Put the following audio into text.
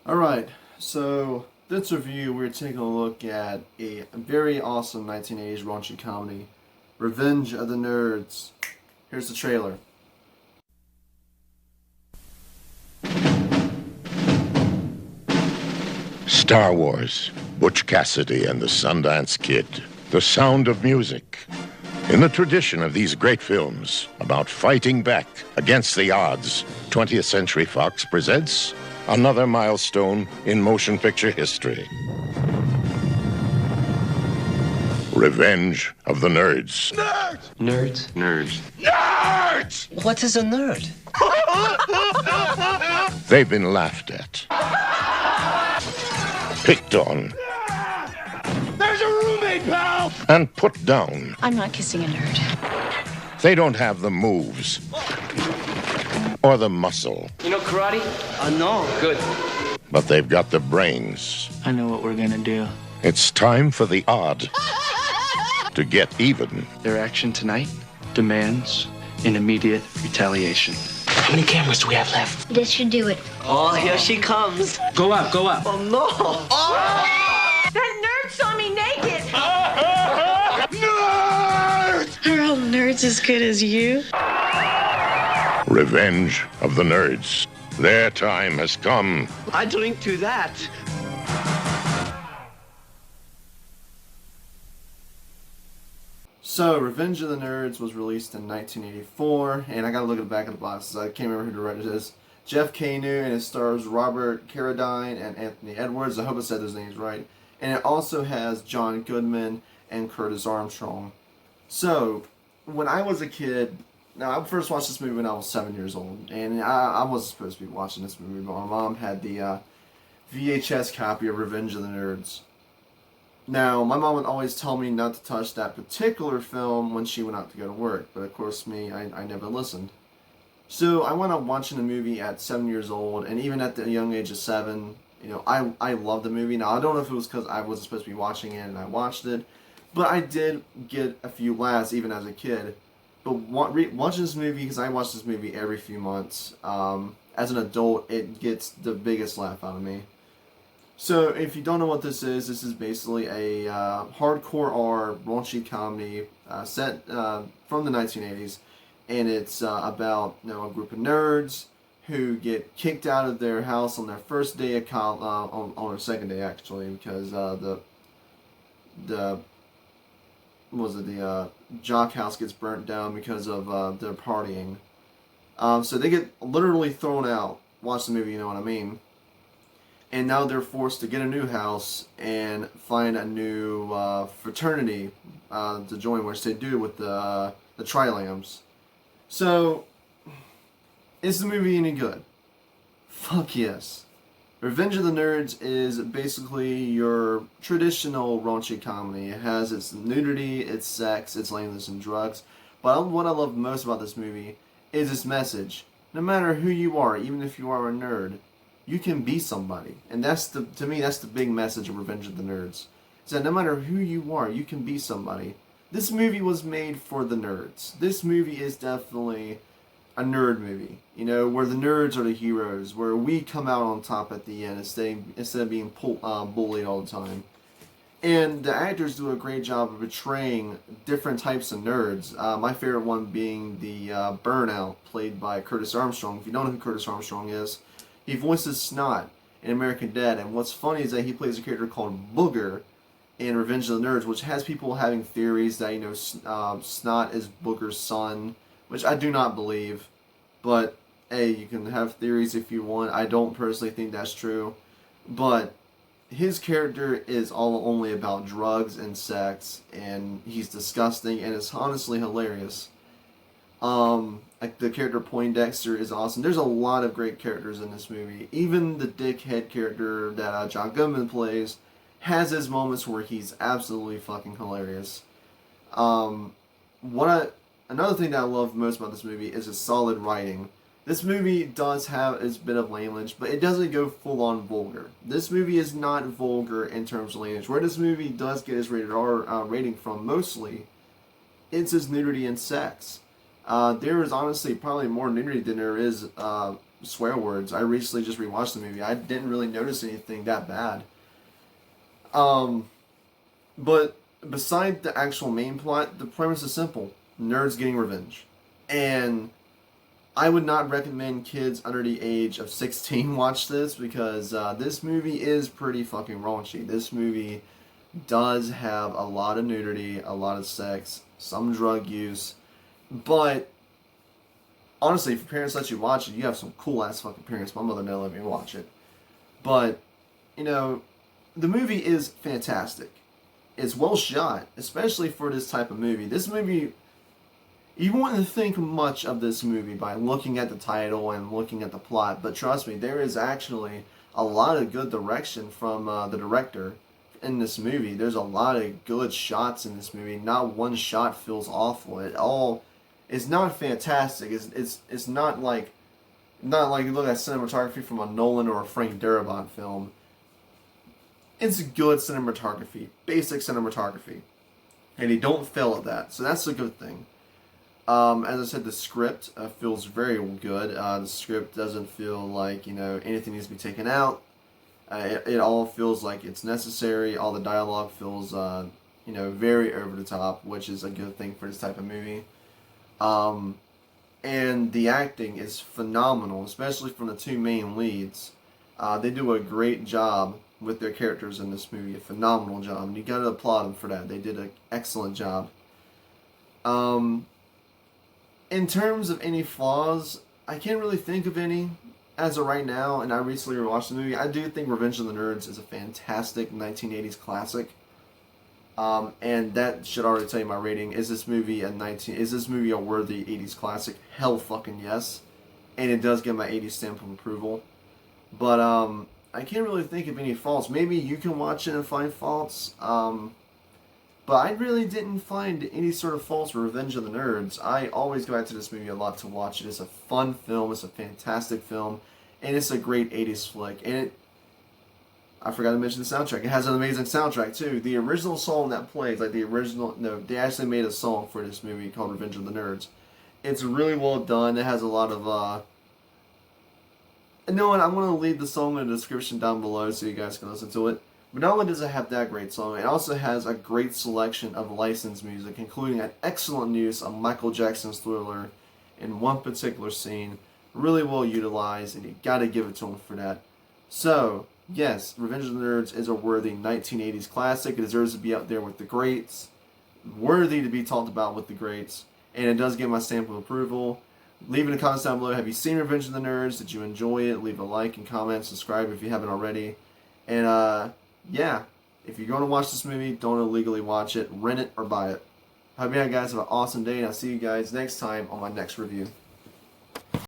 Alright, so this review we're taking a look at a very awesome 1980s raunchy comedy, Revenge of the Nerds. Here's the trailer. Star Wars, Butch Cassidy and the Sundance Kid. The Sound of Music. In the tradition of these great films about fighting back against the odds, 20th Century Fox presents another milestone in motion picture history. Revenge of the Nerds. Nerds! Nerds? Nerds. Nerds! What is a nerd? They've been laughed at, picked on, There's a roommate, pal! and put down. I'm not kissing a nerd. They don't have the moves or the muscle, You know karate? No. Good. but they've got the brains. I know what we're gonna do. It's time for the odd to get even. Their action tonight demands an immediate retaliation. How many cameras do we have left? This should do it. Oh, here she comes. Go up, go up. Oh, no. That nerd saw me naked! Nerds! Are all nerds as good as you? Revenge of the Nerds. Their time has come. I drink to that. So, Revenge of the Nerds was released in 1984, and I gotta look at the back of the box, I can't remember who directed this. Jeff Kanu, and it stars Robert Carradine and Anthony Edwards. I hope I said those names right. And it also has John Goodman and Curtis Armstrong. So, when I was a kid, now I first watched this movie when I was 7 years old, and I wasn't supposed to be watching this movie, but my mom had the VHS copy of Revenge of the Nerds. Now, my mom would always tell me not to touch that particular film when she went out to go to work, but of course I never listened. So I went up watching the movie at 7 years old, and even at the young age of 7, I loved the movie. Now, I don't know if it was because I wasn't supposed to be watching it and I watched it, but I did get a few laughs even as a kid. But watching this movie, because I watch this movie every few months, as an adult, it gets the biggest laugh out of me. So, if you don't know what this is basically a hardcore R raunchy comedy set from the 1980s, and it's about a group of nerds who get kicked out of their house on their first day of college, on their second day actually, because the jock house gets burnt down because of their partying. So they get literally thrown out. Watch the movie, you know what I mean. And now they're forced to get a new house and find a new fraternity to join, which they do with the Tri-Lambs. So, is the movie any good? Fuck yes. Revenge of the Nerds is basically your traditional raunchy comedy. It has its nudity, its sex, its lameness and drugs. But what I love most about this movie is its message. No matter who you are, even if you are a nerd, you can be somebody. And to me, that's the big message of Revenge of the Nerds. Is that no matter who you are, you can be somebody. This movie was made for the nerds. This movie is definitely a nerd movie. Where the nerds are the heroes, where we come out on top at the end instead of being bullied all the time. And the actors do a great job of portraying different types of nerds. My favorite one being the Burnout, played by Curtis Armstrong. If you don't know who Curtis Armstrong is, he voices Snot in American Dad, and what's funny is that he plays a character called Booger in Revenge of the Nerds, which has people having theories that, Snot is Booger's son, which I do not believe, but, hey, you can have theories if you want. I don't personally think that's true, but his character is all only about drugs and sex, and he's disgusting, and it's honestly hilarious. Like the character Poindexter is awesome. There's a lot of great characters in this movie. Even the dickhead character that John Goodman plays has his moments where he's absolutely fucking hilarious. Another thing that I love most about this movie is its solid writing. This movie does have its bit of language, but it doesn't go full on vulgar. This movie is not vulgar in terms of language. Where this movie does get its rated R rating from mostly, it's its nudity and sex. There is honestly probably more nudity than there is swear words. I recently just rewatched the movie. I didn't really notice anything that bad. But beside the actual main plot, the premise is simple. Nerds getting revenge. And I would not recommend kids under the age of 16 watch this, because this movie is pretty fucking raunchy. This movie does have a lot of nudity, a lot of sex, some drug use, but honestly, if your parents let you watch it, you have some cool ass fucking parents. My mother never let me watch it. But, you know, the movie is fantastic. It's well shot, especially for this type of movie. This movie, you wouldn't think much of this movie by looking at the title and looking at the plot, but trust me, there is actually a lot of good direction from the director in this movie. There's a lot of good shots in this movie. Not one shot feels awful. It's not fantastic. It's not like you look at cinematography from a Nolan or a Frank Darabont film. It's good cinematography, basic cinematography, and he don't fail at that. So that's a good thing. As I said, the script feels very good. The script doesn't feel like anything needs to be taken out. It all feels like it's necessary. All the dialogue feels very over the top, which is a good thing for this type of movie. And the acting is phenomenal, especially from the two main leads. They do a great job with their characters in this movie, a phenomenal job, and you gotta applaud them for that. They did an excellent job. In terms of any flaws, I can't really think of any as of right now, and I recently rewatched the movie. I do think Revenge of the Nerds is a fantastic 1980s classic. And that should already tell you my rating. Is this movie a worthy 80s classic? Hell fucking yes. And it does get my 80s stamp of approval. But I can't really think of any faults. Maybe you can watch it and find faults. But I really didn't find any sort of faults with Revenge of the Nerds. I always go back to this movie a lot to watch it. It's a fun film. It's a fantastic film. And it's a great 80s flick. And I forgot to mention the soundtrack. It has an amazing soundtrack too. The original song that plays, they actually made a song for this movie called Revenge of the Nerds. It's really well done. It has a lot of and no, I'm going to leave the song in the description down below so you guys can listen to it. But not only does it have that great song, it also has a great selection of licensed music, including an excellent use of Michael Jackson's Thriller in one particular scene. Really well utilized, and you gotta give it to him for that. So, yes, Revenge of the Nerds is a worthy 1980s classic. It deserves to be up there with the greats. Worthy to be talked about with the greats. And it does get my stamp of approval. Leave in the comments down below, have you seen Revenge of the Nerds? Did you enjoy it? Leave a like and comment, subscribe if you haven't already. And, yeah, if you're going to watch this movie, don't illegally watch it. Rent it or buy it. Hope you guys have an awesome day, and I'll see you guys next time on my next review.